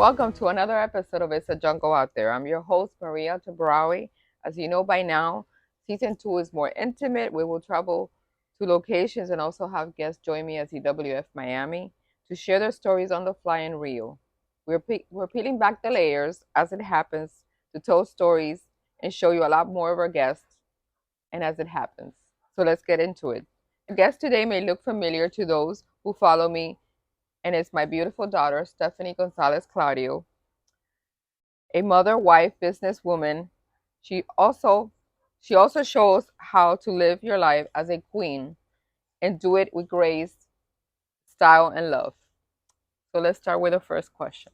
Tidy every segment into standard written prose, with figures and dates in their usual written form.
Welcome to another episode of It's a Jungle Out There. I'm your host, Maria Tabraue. As you know by now, season 2 is more intimate. We will travel to locations and also have guests join me at CWF Miami to share their stories on the fly and real. We're peeling back the layers as it happens to tell stories and show you a lot more of our guests and as it happens. So let's get into it. The guest today may look familiar to those who follow me, and it's my beautiful daughter, Stephanie Gonzalez Claudio, a mother, wife, businesswoman. She also she also shows how to live your life as a queen and do it with grace, style, and love. So let's start with the first question.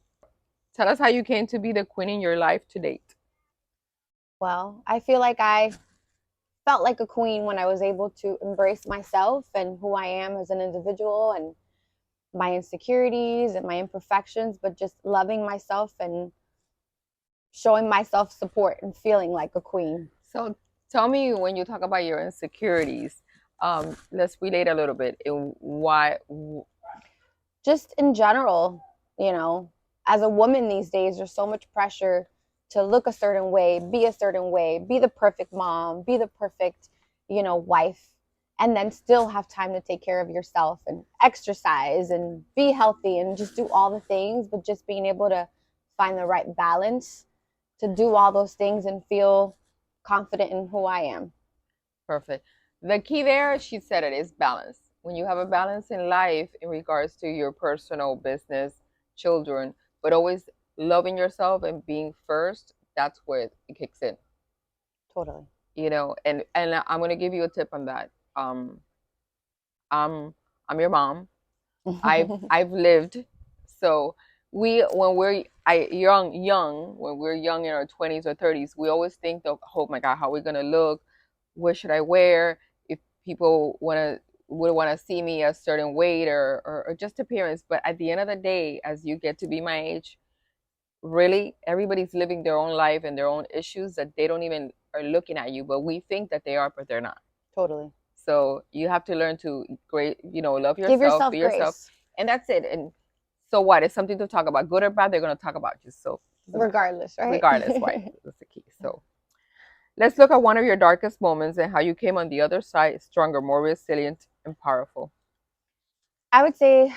Tell us how you came to be the queen in your life to date. Well, I feel like I felt like a queen when I was able to embrace myself and who I am as an individual and my insecurities and my imperfections, but just loving myself and showing myself support and feeling like a queen. So tell me, when you talk about your insecurities, let's relate a little bit in why. Just in general, as a woman these days, there's so much pressure to look a certain way, be a certain way, be the perfect mom, be the perfect, wife, and then still have time to take care of yourself and exercise and be healthy and just do all the things, but just being able to find the right balance to do all those things and feel confident in who I am. Perfect. The key there, she said it, is balance. When you have a balance in life in regards to your personal business, children, but always loving yourself and being first, that's where it kicks in. Totally. And I'm gonna give you a tip on that. I'm your mom. I've lived. So when we're young, when we're young in our 20s or 30s, we always think of, oh my God, how are we gonna look? What should I wear? If people would want to see me a certain weight or just appearance. But at the end of the day, as you get to be my age, really everybody's living their own life and their own issues that they don't even are looking at you, but we think that they are, but they're not. Totally. So you have to learn to love Give yourself, yourself be yourself, grace. and that's it. And so what? It's something to talk about, good or bad. They're going to talk about you. So Regardless, right? regardless, right? That's the key. So let's look at one of your darkest moments and how you came on the other side stronger, more resilient, and powerful. I would say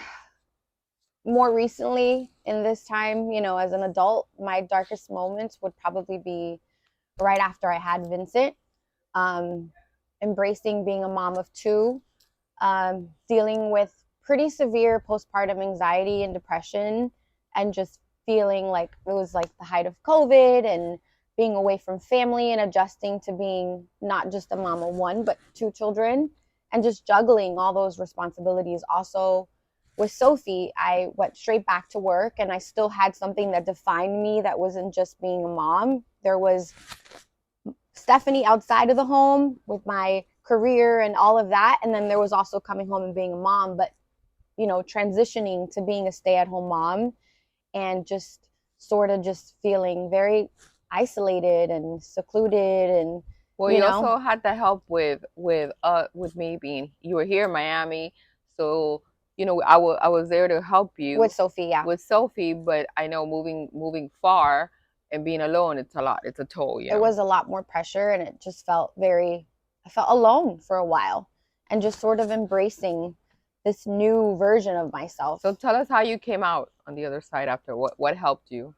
more recently in this time, as an adult, my darkest moments would probably be right after I had Vincent, embracing being a mom of two, dealing with pretty severe postpartum anxiety and depression, and just feeling like it was like the height of COVID and being away from family and adjusting to being not just a mom of one, but two children, and just juggling all those responsibilities. Also, with Sophie, I went straight back to work and I still had something that defined me that wasn't just being a mom. There was Stephanie outside of the home with my career and all of that. And then there was also coming home and being a mom, but, transitioning to being a stay-at-home mom and just sort of just feeling very isolated and secluded. And Well, you also had the help with me being, you were here in Miami, so I was there to help you with Sophie, yeah. with Sophie. But I know moving far and being alone, it's a lot. It's a toll. It was a lot more pressure, and it just felt I felt alone for a while, and just sort of embracing this new version of myself. So tell us how you came out on the other side after. What helped you?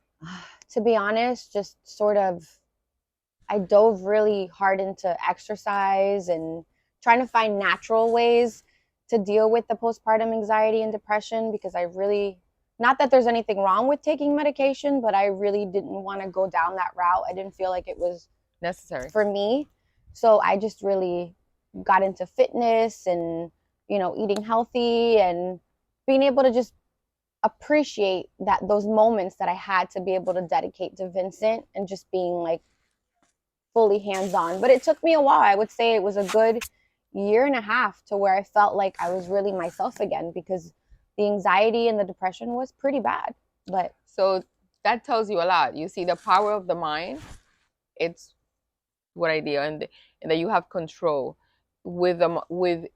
To be honest, just sort of, I dove really hard into exercise and trying to find natural ways to deal with the postpartum anxiety and depression, because I really, not that there's anything wrong with taking medication, but I really didn't want to go down that route. I didn't feel like it was necessary for me. So I just really got into fitness and, eating healthy and being able to just appreciate those moments that I had to be able to dedicate to Vincent and just being like fully hands-on. But it took me a while. I would say it was a good year and a half to where I felt like I was really myself again, because the anxiety and the depression was pretty bad. But so that tells you a lot. You see the power of the mind. It's what idea, and that you have control with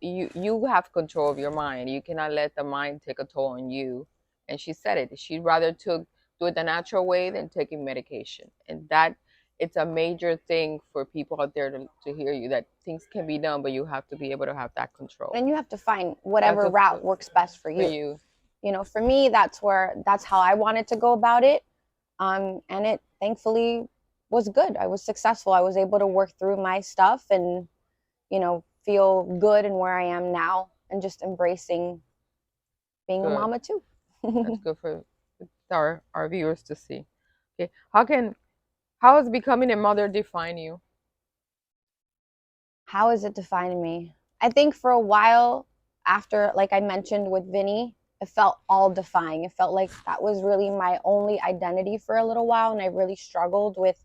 you have control of your mind. You cannot let the mind take a toll on you. And she said it. She'd rather took do it the natural way than taking medication. And that it's a major thing for people out there to hear you, that things can be done, but you have to be able to have that control. And you have to find whatever route works best for you. You know, for me, that's how I wanted to go about it. And it thankfully was good. I was successful. I was able to work through my stuff and, you know, feel good in where I am now and just embracing being a mama too. That's good for our viewers to see. Okay. How has becoming a mother define you? How is it defining me? I think for a while after, like I mentioned with Vinny, it felt all defying. It felt like that was really my only identity for a little while. And I really struggled with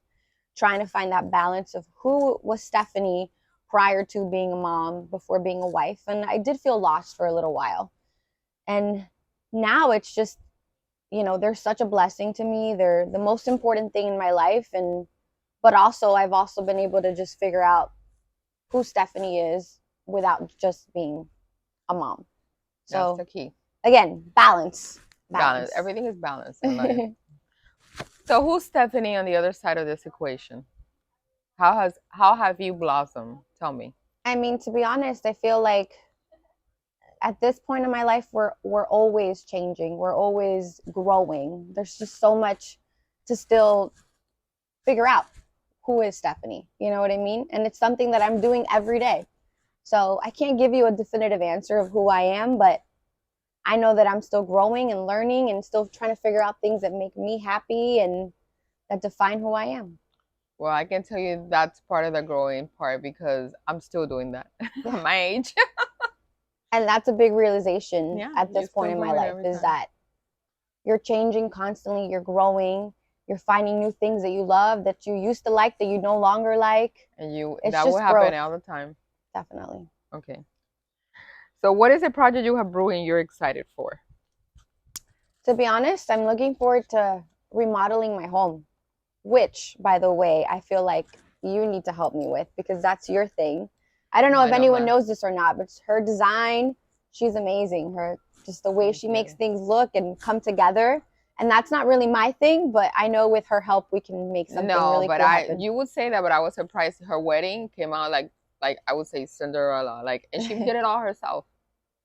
trying to find that balance of who was Stephanie prior to being a mom, before being a wife. And I did feel lost for a little while. And now it's just, you know, they're such a blessing to me. They're the most important thing in my life. But also I've also been able to just figure out who Stephanie is without just being a mom. So that's the key. Again, balance. Everything is balanced in life. So who's Stephanie on the other side of this equation? How have you blossomed? Tell me. I mean, to be honest, I feel like at this point in my life, we're always changing. We're always growing. There's just so much to still figure out. Who is Stephanie? You know what I mean? And it's something that I'm doing every day. So I can't give you a definitive answer of who I am, but I know that I'm still growing and learning and still trying to figure out things that make me happy and that define who I am. Well, I can tell you that's part of the growing part, because I'm still doing that at my age. And that's a big realization at this point in my life, is that you're changing constantly, you're growing, you're finding new things that you love, that you used to like, that you no longer like. And that will happen all the time. Definitely. Okay. So what is a project you have brewing you're excited for? To be honest, I'm looking forward to remodeling my home, which, by the way, I feel like you need to help me with, because that's your thing. I don't know if anyone knows this or not, but her design, she's amazing. Just the way she makes things look and come together. And that's not really my thing, but I know with her help we can make something really cool happen. You would say that, but I was surprised her wedding came out like I would say Cinderella, and she did it all herself.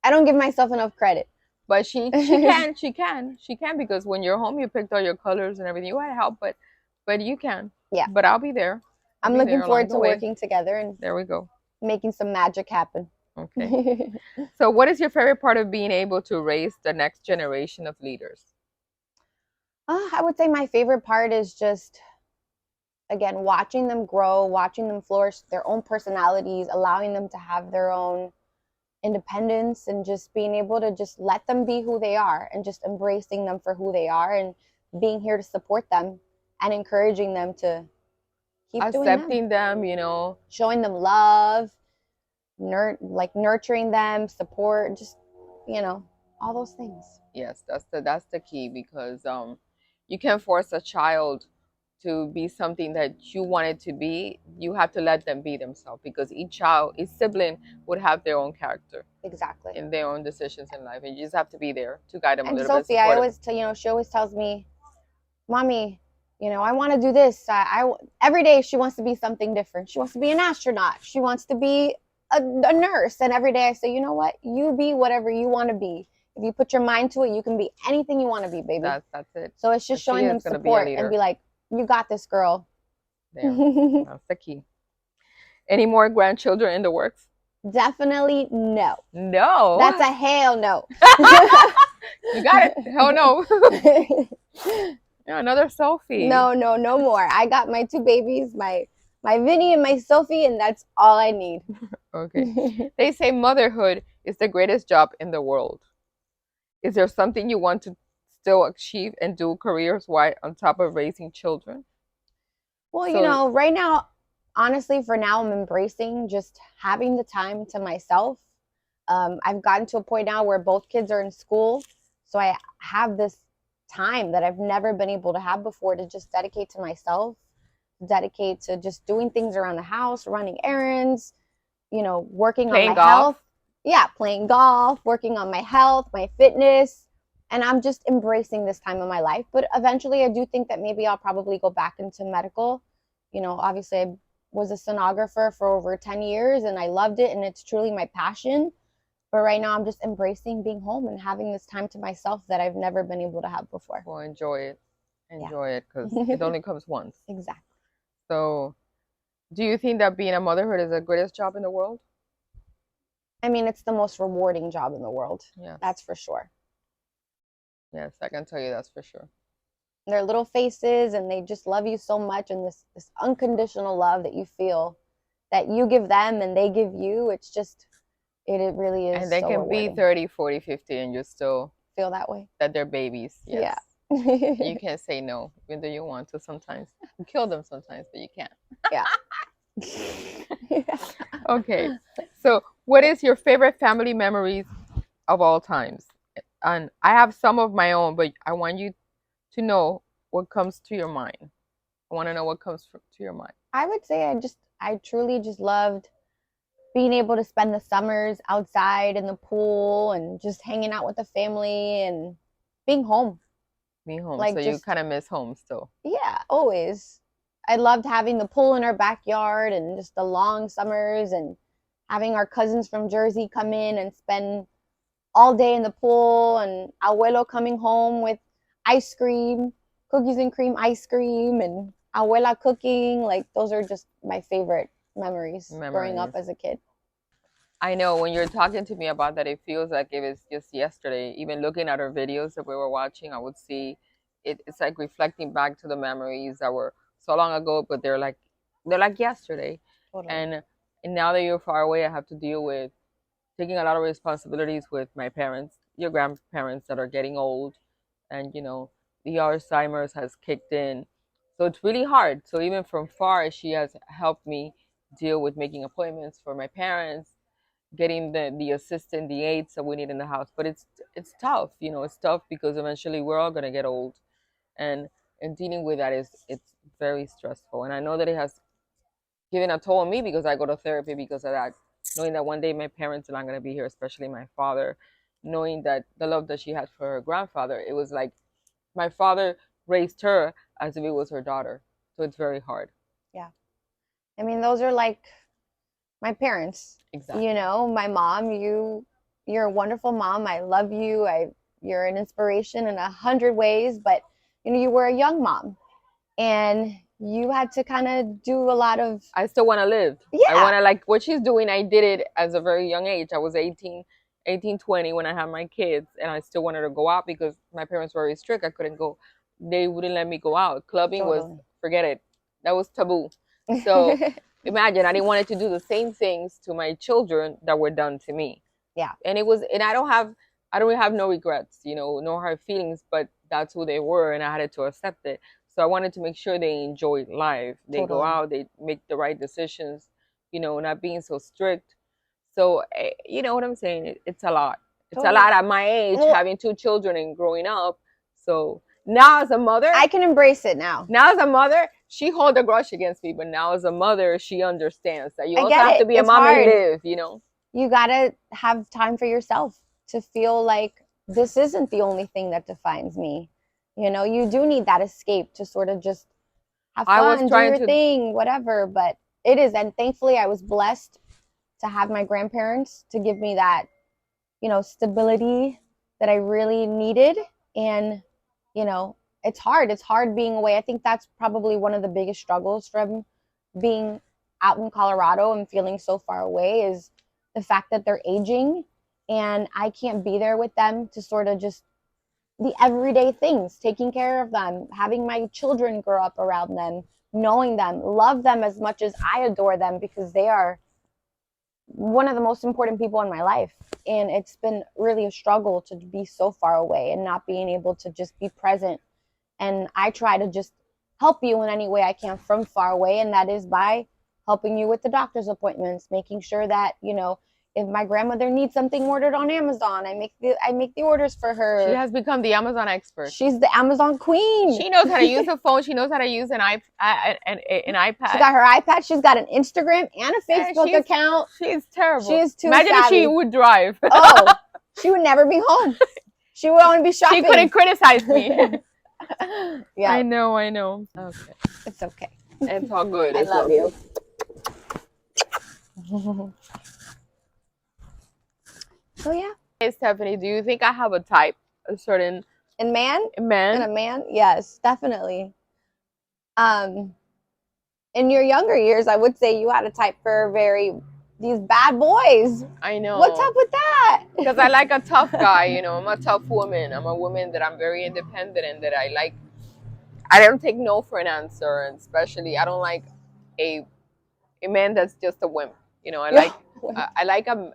I don't give myself enough credit. But she can, because when you're home, you picked all your colors and everything. You had help, but you can. Yeah. But I'll be there. I'm looking forward to working together and there we go, making some magic happen. Okay. So what is your favorite part of being able to raise the next generation of leaders? I would say my favorite part is just, again, watching them grow, watching them flourish, their own personalities, allowing them to have their own independence, and just being able to just let them be who they are and just embracing them for who they are and being here to support them and encouraging them to keep accepting them, you know, showing them love, nurturing them, support, just, you know, all those things. Yes, that's the key, because you can't force a child to be something that you want it to be. You have to let them be themselves, because each sibling would have their own character. Exactly. And their own decisions in life. And you just have to be there to guide them a little Sophie, bit. I always she always tells me, Mommy, you know, I want to do this. Every day she wants to be something different. She wants to be an astronaut. She wants to be a nurse. And every day I say, you know what? You be whatever you want to be. If you put your mind to it, you can be anything you want to be, baby. That's it. So it's just showing them support and be like, you got this, girl. Damn. That's the key. Any more grandchildren in the works? Definitely no. No. That's a hell no. You got it. Hell no. Yeah, another Sophie. No more. I got my two babies, my Vinny and my Sophie, and that's all I need. Okay. They say motherhood is the greatest job in the world. Is there something you want to still achieve and do careers-wise on top of raising children? Well, you know, right now, honestly, for now, I'm embracing just having the time to myself. I've gotten to a point now where both kids are in school, so I have this time that I've never been able to have before to just dedicate to myself, dedicate to just doing things around the house, running errands, you know, working on my health. Yeah, playing golf, working on my health, my fitness, And I'm just embracing this time of my life. But eventually I do think that maybe I'll probably go back into medical. Obviously I was a sonographer for over 10 years and I loved it and it's truly my passion. But right now I'm just embracing being home and having this time to myself that I've never been able to have before. Well, enjoy it. Enjoy it, because it only comes once. Exactly. So do you think that being a motherhood is the greatest job in the world? I mean, it's the most rewarding job in the world. Yes. That's for sure. Yes, I can tell you that's for sure. Their little faces, and they just love you so much, and this unconditional love that you feel that you give them and they give you, it really is. And they so can rewarding. be 30, 40, 50 and you still feel that way. That they're babies. Yes. Yeah. You can't say no, even though you want to sometimes. You kill them sometimes, but you can't. Yeah. Yeah. Okay. So what is your favorite family memories of all times? And I have some of my own, but I want you to know what comes to your mind. I want to know what comes to your mind. I would say I truly just loved being able to spend the summers outside in the pool and just hanging out with the family and being home. Being home. Like, so you kind of miss home still. Yeah, always. I loved having the pool in our backyard and just the long summers and having our cousins from Jersey come in and spend all day in the pool, and abuelo coming home with ice cream, cookies and cream ice cream, and abuela cooking. Like, those are just my favorite memories growing up as a kid. I know when you're talking to me about that, it feels like it was just yesterday. Even looking at our videos that we were watching, I would see it's like reflecting back to the memories that were so long ago, but they're like yesterday. Totally. And now that you're far away, I have to deal with taking a lot of responsibilities with my parents, your grandparents that are getting old, and the Alzheimer's has kicked in, so it's really hard. So even from far, she has helped me deal with making appointments for my parents, getting the assistant, the aides that we need in the house. But it's tough, it's tough because eventually we're all gonna get old, and dealing with that it's very stressful. And I know that it has given a toll on me because I go to therapy because of that. Knowing that one day my parents are not going to be here, especially my father, knowing that the love that she had for her grandfather, it was like my father raised her as if it was her daughter. So it's very hard. Yeah. I mean, those are like my parents. Exactly. My mom, you're a wonderful mom. I love you. You're an inspiration in 100 ways, but you were a young mom and you had to kind of do a lot of... I still want to live. Yeah. I want to, like, what she's doing, I did it as a very young age. I was 18, 20 when I had my kids, and I still wanted to go out because my parents were very strict. I couldn't go. They wouldn't let me go out. Clubbing was, forget it. That was taboo. So imagine, I didn't want to do the same things to my children that were done to me. Yeah. And I don't have no regrets, no hard feelings, but that's who they were, and I had to accept it. So I wanted to make sure they enjoyed life. They go out, they make the right decisions, not being so strict. So, you know what I'm saying? It's a lot. It's a lot at my age, having 2 children and growing up. So now as a mother... I can embrace it now. Now as a mother, she holds a grudge against me. But now as a mother, she understands that you also have to be a mom and live, You got to have time for yourself to feel like this isn't the only thing that defines me. You do need that escape to sort of just have fun, do your thing, whatever. But it is. And thankfully, I was blessed to have my grandparents to give me that, stability that I really needed. And, it's hard. It's hard being away. I think that's probably one of the biggest struggles from being out in Colorado and feeling so far away is the fact that they're aging and I can't be there with them to sort of just the everyday things, taking care of them, having my children grow up around them, knowing them, love them as much as I adore them because they are one of the most important people in my life. And it's been really a struggle to be so far away and not being able to just be present. And I try to just help you in any way I can from far away. And that is by helping you with the doctor's appointments, making sure that, if my grandmother needs something ordered on Amazon, I make the orders for her. She has become the Amazon expert. She's the Amazon queen. She knows how to use a phone. She knows how to use an iPad. She got her iPad. She's got an Instagram and a Facebook account. She's terrible. She's too Imagine savvy. if she would drive. Oh, she would never be home. She would only be shopping. She couldn't criticize me. Yeah. I know. Okay. It's okay. It's all good. I love you. So yeah. Hey, Stephanie, do you think I have a type? A certain In man? man? In a man? Yes, definitely. In your younger years, I would say you had a type for these bad boys. I know. What's up with that? Because I like a tough guy, you know. I'm a tough woman. I'm a woman that I'm very independent and that I don't take no for an answer, and especially I don't like a man that's just a wimp. You know, I like a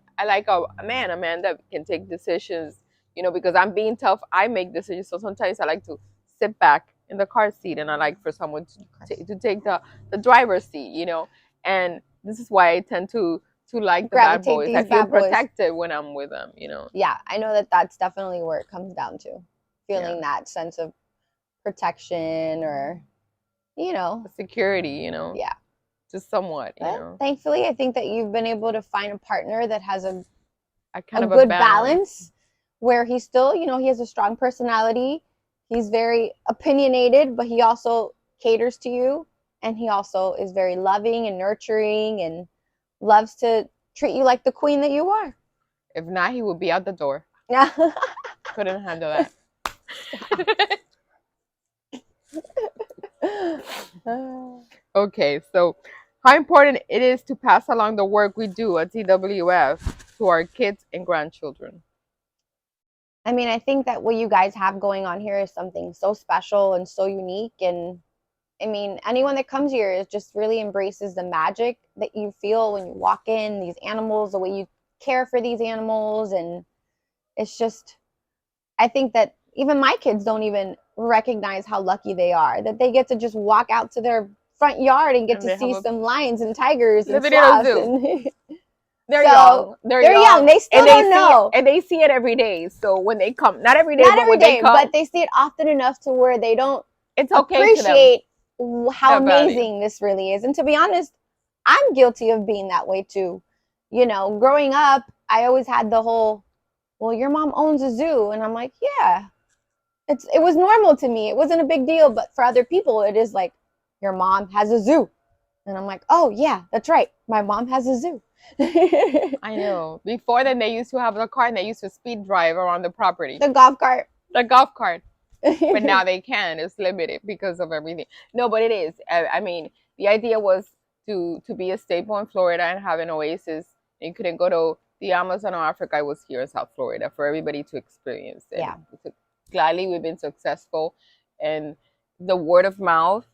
man that can take decisions, you know, because I'm being tough, I make decisions. So sometimes I like to sit back in the car seat and I like for someone to take the driver's seat, you know. And this is why I tend to like the bad boys. I feel protected when I'm with them, you know. Yeah, I know that's definitely where it comes down to. Feeling that sense of protection or, you know. Security, you know. Yeah. Just somewhat, you know. Thankfully, I think that you've been able to find a partner that has a good balance where he's still, you know, he has a strong personality. He's very opinionated, but he also caters to you. And he also is very loving and nurturing and loves to treat you like the queen that you are. If not, he would be out the door. Yeah. Couldn't handle that. Okay, so how important it is to pass along the work we do at TWF to our kids and grandchildren. I mean, I think that what you guys have going on here is something so special and so unique. And I mean, anyone that comes here is just really embraces the magic that you feel when you walk in, these animals, the way you care for these animals. And it's just, I think that even my kids don't even recognize how lucky they are that they get to just walk out to their front yard and get to see some lions and tigers and sloths. They're young. They're young. They still don't know. And they see it every day. So when they come, not every day, but they see it often enough to where they don't appreciate how amazing this really is. And to be honest, I'm guilty of being that way too. You know, growing up, I always had the whole, well, your mom owns a zoo. And I'm like, yeah, it was normal to me. It wasn't a big deal. But for other people, it is like, your mom has a zoo. And I'm like, oh, yeah, that's right. My mom has a zoo. I know. Before then, they used to have the car and they used to speed drive around the property. The golf cart. But now they can. It's limited because of everything. No, but it is. I mean, the idea was to be a staple in Florida and have an oasis. You couldn't go to the Amazon or Africa. I was here in South Florida for everybody to experience. And yeah. Gladly, we've been successful. And the word of mouth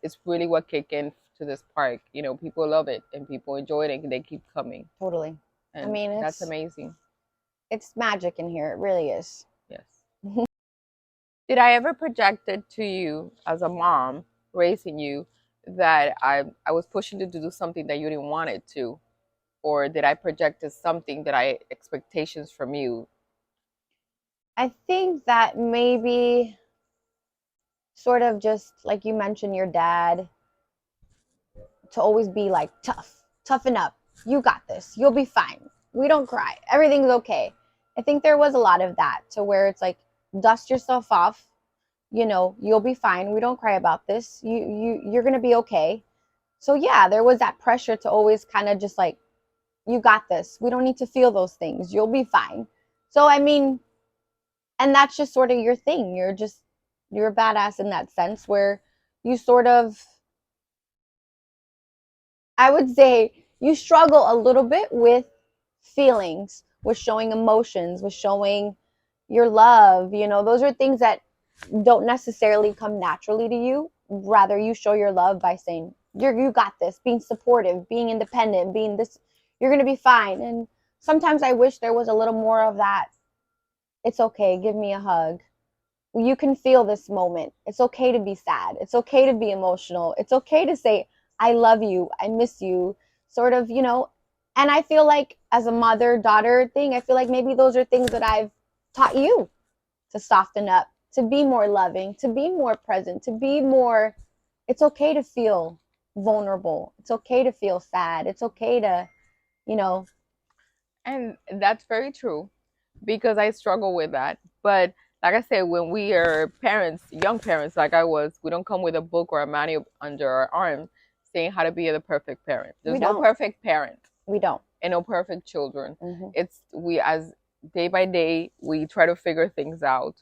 is really what kicked in to this park. You know, people love it and people enjoy it and they keep coming. Totally. And I mean, that's amazing. It's magic in here. It really is. Yes. Did I ever project it to you as a mom raising you that I was pushing you to do something that you didn't want it to? Or did I project something that expectations from you? I think that maybe sort of just like you mentioned your dad, to always be like, toughen up. You got this. You'll be fine. We don't cry. Everything's okay. I think there was a lot of that to where it's like, dust yourself off. You know, you'll be fine. We don't cry about this. You're going to be okay. So yeah, there was that pressure to always kind of just like, you got this. We don't need to feel those things. You'll be fine. So, I mean, and that's just sort of your thing. You're a badass in that sense where you sort of, I would say you struggle a little bit with feelings, with showing emotions, with showing your love. You know, those are things that don't necessarily come naturally to you. Rather, you show your love by saying, you got this, being supportive, being independent, being this, you're going to be fine. And sometimes I wish there was a little more of that. It's okay. Give me a hug. You can feel this moment. It's okay to be sad. It's okay to be emotional. It's okay to say, I love you. I miss you. Sort of, you know, and I feel like as a mother-daughter thing, I feel like maybe those are things that I've taught you to soften up, to be more loving, to be more present, to be more, it's okay to feel vulnerable. It's okay to feel sad. It's okay to, you know. And that's very true because I struggle with that. But like I said, when we are parents, young parents like I was, we don't come with a book or a manual under our arm saying how to be the perfect parent. There's no perfect parent. We don't. And no perfect children. Mm-hmm. It's we, as day by day, we try to figure things out.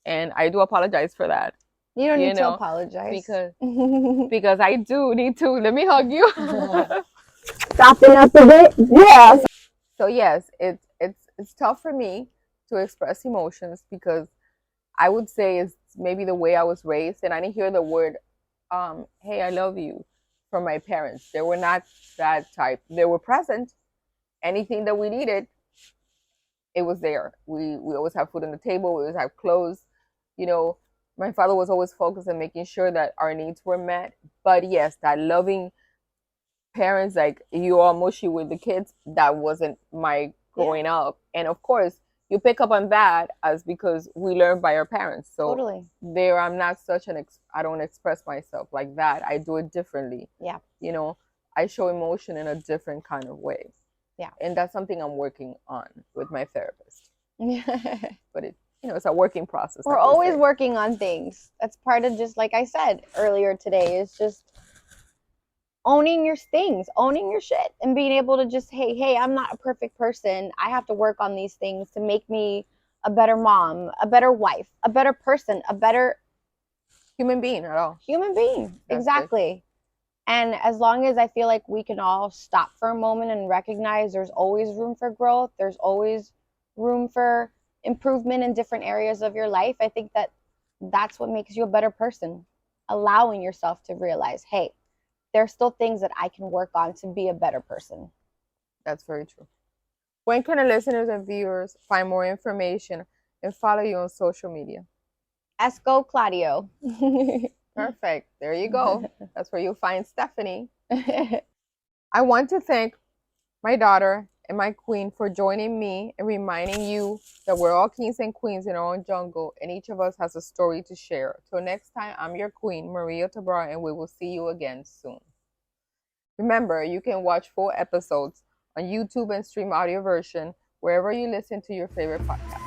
And I do apologize for that. You don't need to apologize. Because I do need to. Let me hug you. Stop it up a bit. Yes. So yes, it's tough for me to express emotions because I would say it's maybe the way I was raised, and I didn't hear the word, "Hey, I love you," from my parents. They were not that type. They were present. Anything that we needed, it was there. We always have food on the table. We always have clothes. You know, my father was always focused on making sure that our needs were met. But yes, that loving parents, like you all mushy with the kids, that wasn't my growing up. And of course, you pick up on that as because we learn by our parents. So totally. There, I'm not such an I don't express myself like that. I do it differently. Yeah. You know, I show emotion in a different kind of way. Yeah. And that's something I'm working on with my therapist. But it's a working process. We're always working on things. That's part of, just like I said earlier today, is just owning your things, owning your shit, and being able to just, hey, I'm not a perfect person. I have to work on these things to make me a better mom, a better wife, a better person, a better human being at all. Human being. That's exactly. Good. And as long as I feel like we can all stop for a moment and recognize there's always room for growth, there's always room for improvement in different areas of your life, I think that that's what makes you a better person. Allowing yourself to realize, hey, there's still things that I can work on to be a better person. That's very true. When can our listeners and viewers find more information and follow you on social media? S02E07 Claudio. Perfect. There you go. That's where you'll find Stephanie. I want to thank my daughter and my queen for joining me and reminding you that we're all kings and queens in our own jungle, and each of us has a story to share. Till next time, I'm your queen, Maria Tabraue, and we will see you again soon. Remember, you can watch full episodes on YouTube and stream audio version wherever you listen to your favorite podcast.